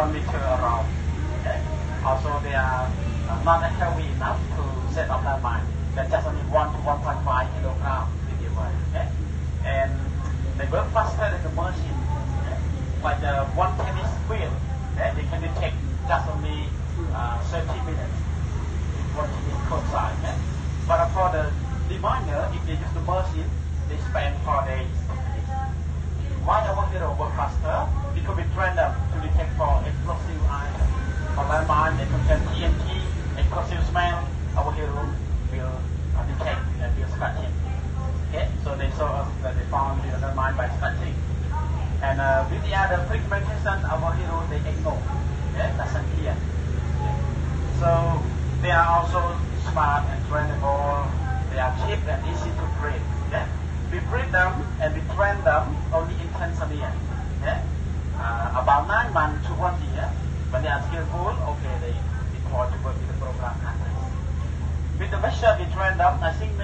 1 meter around. Okay? Also, they are not heavy enough to set up landmine. They're just only 1 to 1.5 kilogram weight. Okay? And they work faster than the machine. Okay? Like one tennis wheel, okay? They can detect just only 30 minutes in one tennis court size. Okay? But for the deminer, if they use the machine, they spend 4 days. Why our hero work faster? Because we train them to detect for explosive items. For landmine, they contain TNT, explosive smell. Our hero will detect and will scratch it. Okay, so they show us that they found the landmine by scratching. And with the other fragmentation, our hero they ignore. Okay, doesn't hear. Okay. So they are also smart and trainable. They are cheap and easy to breed. Okay? We breed them and we train them only in Tanzania. Okay? About 9 months to 1 year, when they are skillful, okay, they deploy to work with the program countries. With the measure we train them, I think